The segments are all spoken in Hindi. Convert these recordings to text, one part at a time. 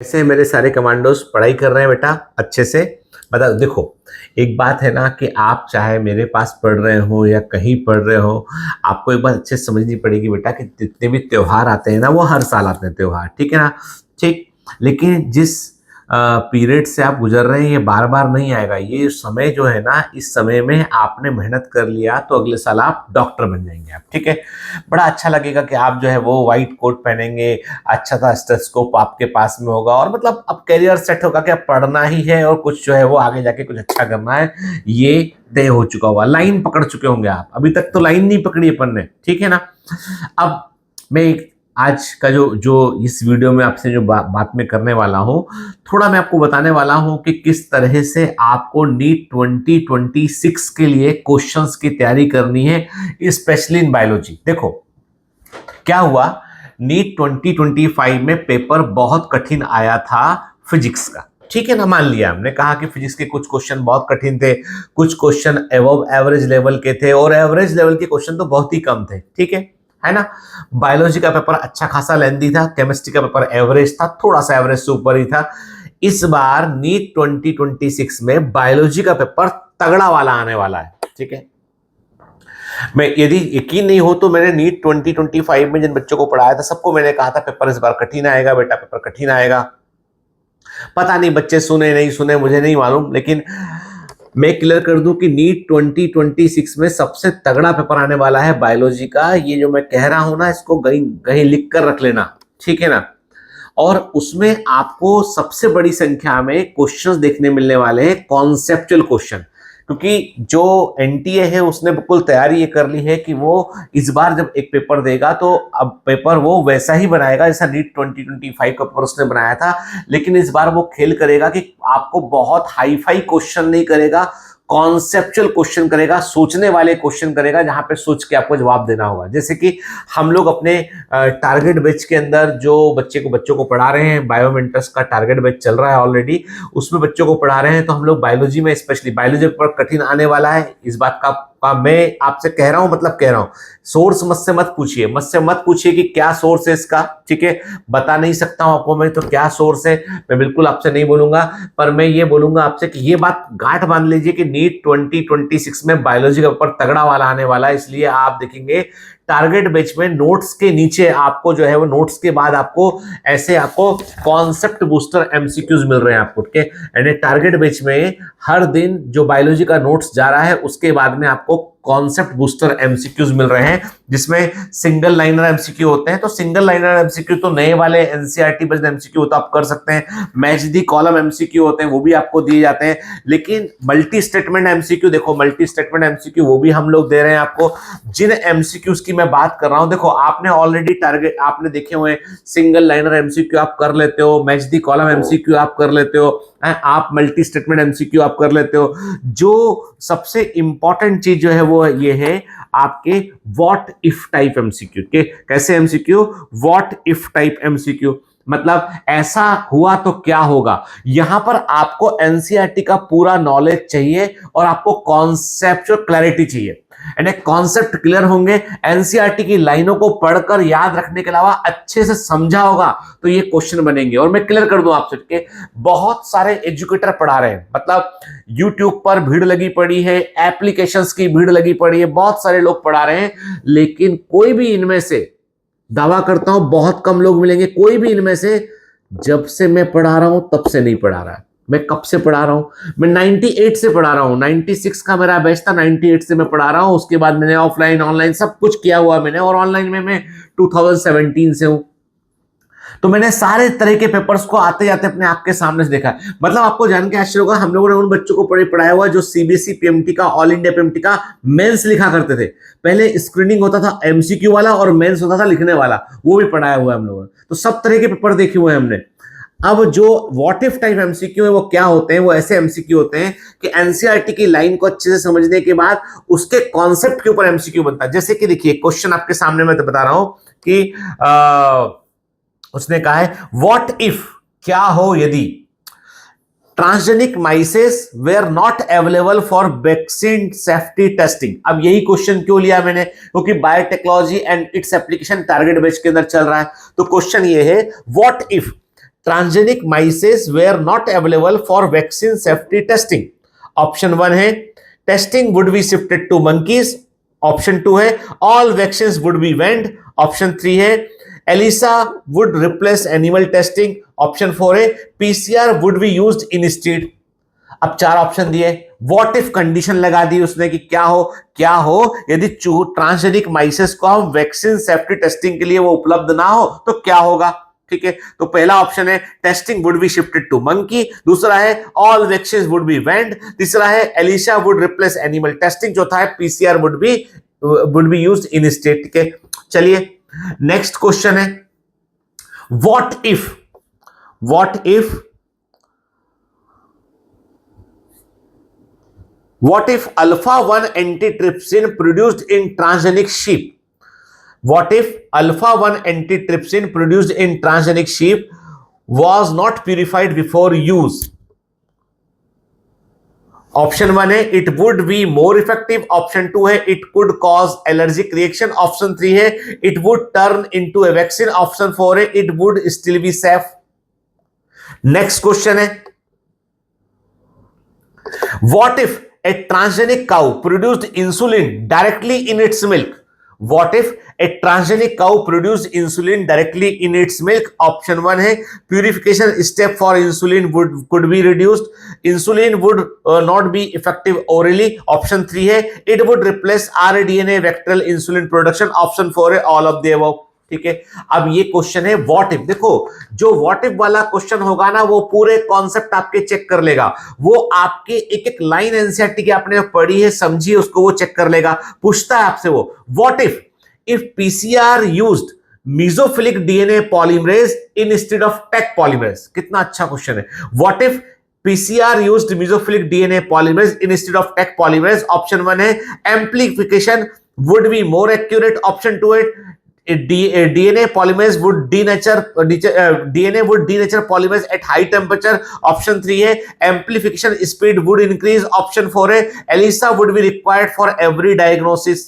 कैसे हैं मेरे सारे कमांडोज? पढ़ाई कर रहे हैं बेटा अच्छे से? बता देखो, एक बात है ना कि आप चाहे मेरे पास पढ़ रहे हो या कहीं पढ़ रहे हो, आपको एक बात अच्छे से समझनी पड़ेगी बेटा कि जितने भी त्योहार आते हैं ना, वो हर साल आते हैं त्योहार, ठीक है ना? ठीक। लेकिन जिस पीरियड से आप गुजर रहे हैं, ये बार बार नहीं आएगा। ये समय जो है ना, इस समय में आपने मेहनत कर लिया तो अगले साल आप डॉक्टर बन जाएंगे आप, ठीक है? बड़ा अच्छा लगेगा कि आप जो है वो व्हाइट कोट पहनेंगे, अच्छा सा स्टेथोस्कोप आपके पास में होगा और मतलब अब करियर सेट होगा कि अब पढ़ना ही है और कुछ जो है वो आगे जाके कुछ अच्छा करना है। ये तय हो चुका होगा, लाइन पकड़ चुके होंगे आप। अभी तक तो लाइन नहीं पकड़ी अपन ने, ठीक है ना? अब मैं आज का जो जो इस वीडियो में आपसे जो बात में करने वाला हूं, थोड़ा मैं आपको बताने वाला हूं कि किस तरह से आपको नीट 2026 के लिए क्वेश्चंस की तैयारी करनी है, स्पेशली इन बायोलॉजी। देखो क्या हुआ, नीट 2025 में पेपर बहुत कठिन आया था फिजिक्स का, ठीक है ना? मान लिया, हमने कहा कि फिजिक्स के कुछ क्वेश्चन बहुत कठिन थे, कुछ क्वेश्चन एवब एवरेज लेवल के थे और एवरेज लेवल के क्वेश्चन तो बहुत ही कम थे, ठीक है ना? बायोलॉजी का पेपर अच्छा खासा लेंदी था, केमिस्ट्री का पेपर एवरेज था, थोड़ा सा एवरेज से ऊपर ही था। इस बार नीट 2026 में बायोलॉजी का पेपर तगड़ा वाला आने वाला है, ठीक है? मैं, यदि यकीन नहीं हो तो मैंने नीट 2025 में जिन बच्चों को पढ़ाया था सबको मैंने कहा था पेपर इस बार कठिन आएगा बेटा, पेपर कठिन आएगा। पता नहीं बच्चे सुने नहीं सुने, मुझे नहीं मालूम, लेकिन मैं क्लियर कर दूं कि नीट 2026 में सबसे तगड़ा पेपर आने वाला है बायोलॉजी का। ये जो मैं कह रहा हूं ना, इसको कहीं कहीं लिख कर रख लेना, ठीक है ना? और उसमें आपको सबसे बड़ी संख्या में क्वेश्चंस देखने मिलने वाले हैं, कॉन्सेप्चुअल क्वेश्चन। क्योंकि जो एनटीए है उसने बिल्कुल तैयारी ये कर ली है कि वो इस बार जब एक पेपर देगा तो अब पेपर वो वैसा ही बनाएगा जैसा नीट 2025 का पेपर उसने बनाया था। लेकिन इस बार वो खेल करेगा कि आपको बहुत हाई फाई क्वेश्चन नहीं करेगा, कॉन्सेप्चुअल क्वेश्चन करेगा, सोचने वाले क्वेश्चन करेगा, जहां पे सोच के आपको जवाब देना होगा। जैसे कि हम लोग अपने टारगेट बैच के अंदर जो बच्चों को पढ़ा रहे हैं, बायोमेंटर्स का टारगेट बैच चल रहा है ऑलरेडी, उसमें बच्चों को पढ़ा रहे हैं। तो हम लोग बायोलॉजी में, स्पेशली बायोलॉजी पर कठिन आने वाला है, इस बात का मैं आपसे कह रहा हूं, मतलब कह रहा हूं। सोर्स मुझसे मत पूछिए कि क्या सोर्स है इसका, ठीक है? बता नहीं सकता हूं आपको मैं तो क्या सोर्स है, मैं बिल्कुल आपसे नहीं बोलूंगा। पर मैं ये बोलूंगा आपसे कि ये बात गांठ बांध लीजिए कि नीट 2026 में बायोलॉजी का पेपर तगड़ा वाला आने वाला है। इसलिए आप देखेंगे टारगेट बैच में नोट्स के नीचे आपको जो है वो, नोट्स के बाद आपको ऐसे आपको कॉन्सेप्ट बूस्टर एमसीक्यूज मिल रहे हैं आपको, ठीक है? यानी टारगेट बैच में हर दिन जो बायोलॉजी का नोट्स जा रहा है उसके बाद में आपको कॉन्सेप्ट बूस्टर एमसीक्यूज मिल रहे हैं, जिसमें सिंगल लाइनर एमसीक्यू होते हैं। तो सिंगल लाइनर एमसीक्यू तो नए वाले एनसीईआरटी बेस्ड एमसीक्यू तो आप कर सकते हैं, मैच दी कॉलम एमसीक्यू होते हैं वो भी आपको दिए जाते हैं। लेकिन मल्टी स्टेटमेंट एमसीक्यू, देखो मल्टी स्टेटमेंट एमसीक्यू वो भी हम लोग दे रहे हैं आपको। जिन एमसीक्यूज की मैं बात कर रहा हूं, देखो आपने ऑलरेडी टारगेट आपने देखे हुए, सिंगल लाइनर एमसीक्यू आप कर लेते हो, मैच दी कॉलम एमसीक्यू आप कर लेते हो, आप मल्टी स्टेटमेंट एमसीक्यू आप कर लेते हो। जो सबसे इंपॉर्टेंट चीज जो है वो ये है आपके व्हाट इफ टाइप एमसीक्यू के। कैसे MCQ? What if type MCQ, मतलब ऐसा हुआ तो क्या होगा। यहां पर आपको एनसीईआरटी का पूरा नॉलेज चाहिए और आपको कॉन्सेप्चुअल क्लैरिटी चाहिए। यानी कॉन्सेप्ट क्लियर होंगे, एनसीईआरटी की लाइनों को पढ़कर याद रखने के अलावा अच्छे से समझा होगा तो ये क्वेश्चन बनेंगे। और मैं क्लियर कर दूं आपसे कि बहुत सारे एजुकेटर पढ़ा रहे हैं, मतलब यूट्यूब पर भीड़ लगी पड़ी है, एप्लीकेशंस की भीड़ लगी पड़ी है, बहुत सारे लोग पढ़ा रहे हैं। लेकिन कोई भी इनमें से, दावा करता हूं बहुत कम लोग मिलेंगे, कोई भी इनमें से जब से मैं पढ़ा रहा हूं तब से नहीं पढ़ा रहा है। मैं कब से पढ़ा रहा हूं? मैं 98 से पढ़ा रहा हूं, 96 का मेरा बैच था, 98 से मैं पढ़ा रहा हूं। उसके बाद मैंने ऑफलाइन ऑनलाइन सब कुछ किया हुआ मैंने, और ऑनलाइन में मैं 2017 से हूं। तो मैंने सारे तरह के पेपर्स को आते जाते अपने आंख के सामने से देखा है। मतलब आपको जान के आश्चर्य होगा, हम लोगों ने उन बच्चों को पढ़ाया हुआ जो सीबीएसई पीएमटी का, ऑल इंडिया पीएमटी का मेंस लिखा करते थे। पहले स्क्रीनिंग होता था एमसीक्यू वाला और मेंस होता था लिखने वाला, वो भी पढ़ाया हुआ है हम लोगों ने। तो सब तरह के पेपर देखे हुए हैं हमने। अब जो व्हाट इफ टाइप एमसीक्यू है वो क्या होते हैं? वो ऐसे एमसीक्यू होते हैं कि एनसीईआरटी की लाइन को अच्छे से समझने के बाद उसके कॉन्सेप्ट के ऊपर एमसीक्यू बनता है। जैसे कि देखिए क्वेश्चन आपके सामने मैं तो बता रहा हूं कि उसने कहा है व्हाट इफ, क्या हो यदि transgenic mices were not available for vaccine safety testing. अब यही क्वेश्चन क्यों लिया मैंने? क्योंकि biotechnology and its application target batch के अंदर चल रहा है। तो क्वेश्चन ये है what if, transgenic mices were not available for vaccine safety testing? Option 1 है testing would be shifted to monkeys, option 2 है all vaccines would be banned, option 3 है ELISA would replace animal testing, option 4 है PCR would be used in state. अब 4 ऑप्शन दिए, व्हाट इफ कंडीशन लगा दी उसने कि क्या हो यदि ट्रांसजेनिक माइसेस को हम वैक्सीन सेफ्टी टेस्टिंग के लिए वो उपलब्ध ना हो तो क्या होगा? ठीक है, तो पहला ऑप्शन है testing would be shifted to monkey, दूसरा है all vaccine would be vend, तीसरा है ELISA would replace animal testing, चौथा है PCR would be used in state. ठीक है, चलिए नेक्स्ट क्वेश्चन है what if alpha-1 antitrypsin produced in transgenic sheep? What if alpha-1 antitrypsin produced in transgenic sheep was not purified before use? Option 1 है it would be more effective, option 2 है it could cause allergic reaction, option 3 है it would turn into a vaccine, option 4 है it would still be safe. Next question है what if a transgenic cow produced insulin directly in its milk? What if a transgenic cow produced insulin directly in its milk? Option 1 है purification step for insulin could be reduced, insulin would not be effective orally, option 3 है it would replace rDNA vectorial insulin production, option 4 है all of the above। ठीक है, अब ये क्वेश्चन है व्हाट इफ। देखो जो व्हाट इफ वाला क्वेश्चन होगा ना वो पूरे कॉन्सेप्ट आपके चेक कर लेगा, वो आपके एक एक लाइन एनसीईआरटी की आपने पढ़ी है समझी है उसको वो चेक कर लेगा। पूछता है आपसे वो what if PCR used mesophilic DNA polymerase instead of Taq polymerase. कितना अच्छा क्वेश्चन है। What if PCR used mesophilic DNA polymerase instead of Taq polymerase? Option 1 है amplification would be more accurate, option 2 है DNA polymerase would denature polymerase at high temperature, option 3 है amplification speed would increase, option 4 है ELISA would be required for every diagnosis।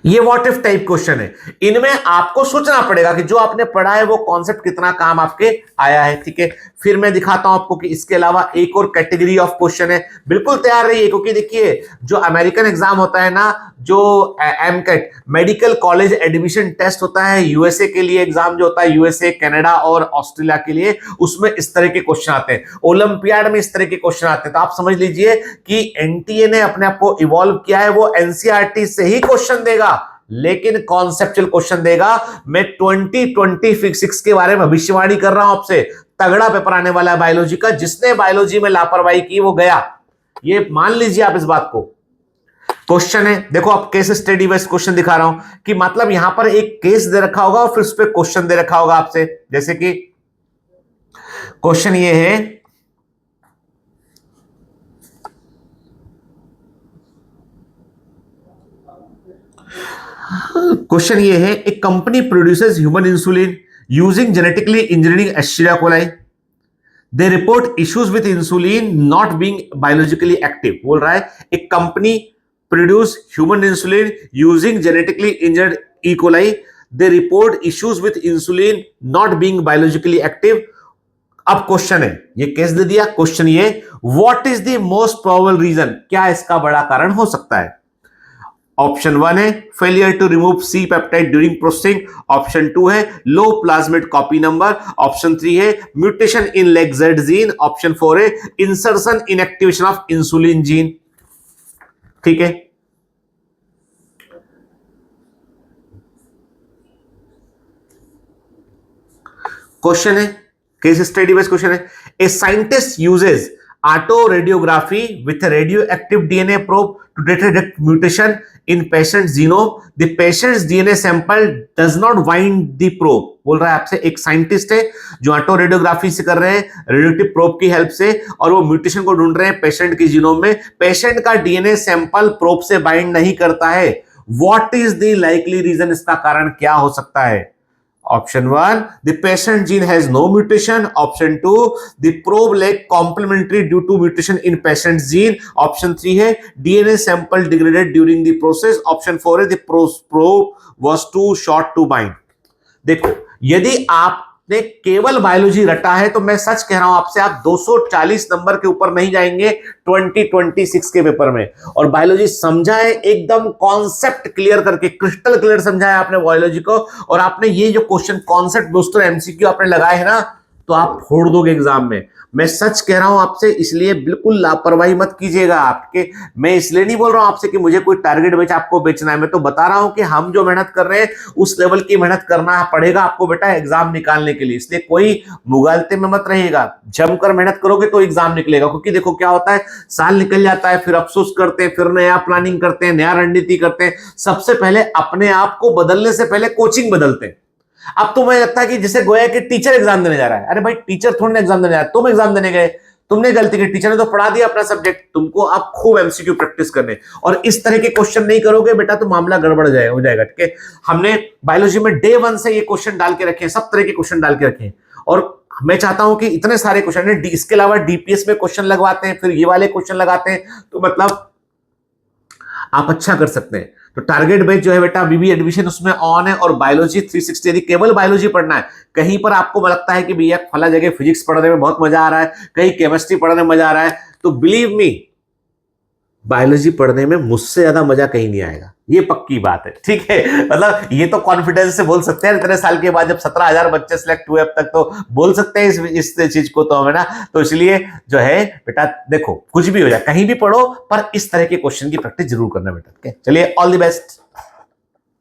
ये व्हाट इफ टाइप क्वेश्चन है, इनमें आपको सोचना पड़ेगा कि जो आपने पढ़ा है वो कॉन्सेप्ट कितना काम आपके आया है। ठीक है, फिर मैं दिखाता हूं आपको कि इसके अलावा एक और कैटेगरी ऑफ क्वेश्चन है। बिल्कुल तैयार रहिए क्योंकि देखिए जो अमेरिकन एग्जाम होता है ना, जो MCAT medical college admission test होता है यूएसए के लिए, एग्जाम जो होता है यूएसए कनाडा और ऑस्ट्रेलिया के लिए, उसमें इस तरह के क्वेश्चन आते हैं। ओलंपियाड में इस तरह के क्वेश्चन आते हैं। तो आप समझ लीजिए कि एनटीए ने अपने आप को इवॉल्व किया है, वो एनसीईआरटी से ही क्वेश्चन देगा लेकिन कॉन्सेप्चुअल क्वेश्चन देगा। मैं 2026 के बारे में भविष्यवाणी कर रहा हूं आपसे, तगड़ा पेपर आने वाला है बायोलॉजी का। जिसने बायोलॉजी में लापरवाही की वो गया, ये मान लीजिए आप इस बात को। क्वेश्चन है, देखो आप केस स्टडी वाइज क्वेश्चन दिखा रहा हूं कि मतलब यहां पर एक केस दे रखा होगा और फिर उस पर क्वेश्चन दे रखा होगा आपसे। जैसे कि क्वेश्चन ये है a company produces human insulin using genetically engineering Escherichia coli, they report issues with insulin not being biologically active. बोल रहा है एक company produce human insulin using genetically engineered E coli, they report issues with insulin not being biologically active. अब क्वेश्चन है, ये केस दे दिया, क्वेश्चन ये what is the most probable reason, क्या इसका बड़ा कारण हो सकता है? ऑप्शन 1 है failure to remove C peptide during processing, option 2 है low plasmid copy number, option 3 है mutation in lacZ gene, option 4 है insertion in activation of insulin gene. ठीक है, क्वेश्चन है केस स्टडी बेस्ड क्वेश्चन है। A scientist uses auto radiography with a radioactive DNA probe to detect mutation in patient's genome. The patient's DNA sample does not bind the probe. बोल रहा है आपसे एक साइंटिस्ट है जो ऑटो रेडियोग्राफी से कर रहे हैं रेडियोएक्टिव प्रोब की हेल्प से, और वो म्यूटेशन को ढूंढ रहे हैं पेशेंट की जीनोम में। पेशेंट का डीएनए सैंपल प्रोब से बाइंड नहीं करता है। What is the likely reason, इसका कारण क्या हो सकता है? Option 1, the patient gene has no mutation. Option 2, the probe lack complementary due to mutation in patient's gene. Option 3 है DNA sample degraded during the process. Option 4 है the probe was too short to bind. देखो यदि आपने केवल बायोलॉजी रटा है तो मैं सच कह रहा हूं आपसे, आप 240 नंबर के ऊपर नहीं जाएंगे 2026 के पेपर में। और बायोलॉजी समझा है एकदम, कॉन्सेप्ट क्लियर करके, क्रिस्टल क्लियर समझाया आपने बायोलॉजी को। और आपने ये जो क्वेश्चन कॉन्सेप्ट दोस्तों एमसीक्यू आपने लगाए हैं ना, तो आप फोड़ दोगे एग्जाम में। मैं सच कह रहा हूं आपसे, इसलिए बिल्कुल लापरवाही मत कीजिएगा आपके। मैं इसलिए नहीं बोल रहा हूं आपसे कि मुझे कोई टारगेट बेच आपको बेचना है, मैं तो बता रहा हूं कि हम जो मेहनत कर रहे हैं उस लेवल की मेहनत करना पड़ेगा आपको बेटा एग्जाम निकालने के लिए। इसलिए कोई मुगालते में मत रहिएगा, जमकर मेहनत करोगे तो एग्जाम निकलेगा। क्योंकि देखो क्या होता है, साल निकल जाता है, फिर अफसोस करते हैं, फिर नया प्लानिंग करते हैं, नया रणनीति करते हैं। सबसे पहले अपने आप को बदलने से पहले कोचिंग बदलते हैं। अब तो मुझे लगता है कि जैसे गोया कि टीचर एग्जाम देने जा रहा है, अरे भाई टीचर थोड़ी ना एग्जाम देने जा रहा है, तुम एग्जाम देने गए, तुमने गलती की, टीचर ने तो पढ़ा दिया अपना सब्जेक्ट, तुमको अब खूब एमसीक्यू प्रैक्टिस करने। और इस तरह के क्वेश्चन नहीं करोगे बेटा तो मामला गड़बड़ हो जाएगा। ठीक है, हमने बायोलॉजी में डे 1 से ये क्वेश्चन डाल के रखे हैं, सब तरह के क्वेश्चन डाल के रखे हैं। और मैं चाहता हूं कि इतने सारे क्वेश्चन, इसके अलावा डीपीएस में क्वेश्चन लगवाते हैं, फिर ये वाले क्वेश्चन लगाते हैं, तो मतलब आप अच्छा कर सकते हैं। तो टारगेट बेच जो है बेटा बीबी एडमिशन उसमें ऑन है। और बायोलॉजी 360, यदि केवल बायोलॉजी पढ़ना है, कहीं पर आपको लगता है कि भैया फला जगह फिजिक्स पढ़ने में बहुत मजा आ रहा है, कहीं केमिस्ट्री पढ़ने में मजा आ रहा है, तो बिलीव मी बायोलॉजी पढ़ने में मुझसे ज्यादा मजा कहीं नहीं आएगा, ये पक्की बात है। ठीक है, मतलब ये तो कॉन्फिडेंस से बोल सकते हैं, इतने साल के बाद जब 17,000 बच्चे सिलेक्ट हुए अब तक, तो बोल सकते हैं इस चीज को तो हमें ना। तो इसलिए जो है बेटा देखो, कुछ भी हो जाए, कहीं भी पढ़ो, पर इस तरह के क्वेश्चन की प्रैक्टिस जरूर करना बेटा। चलिए, ऑल द बेस्ट।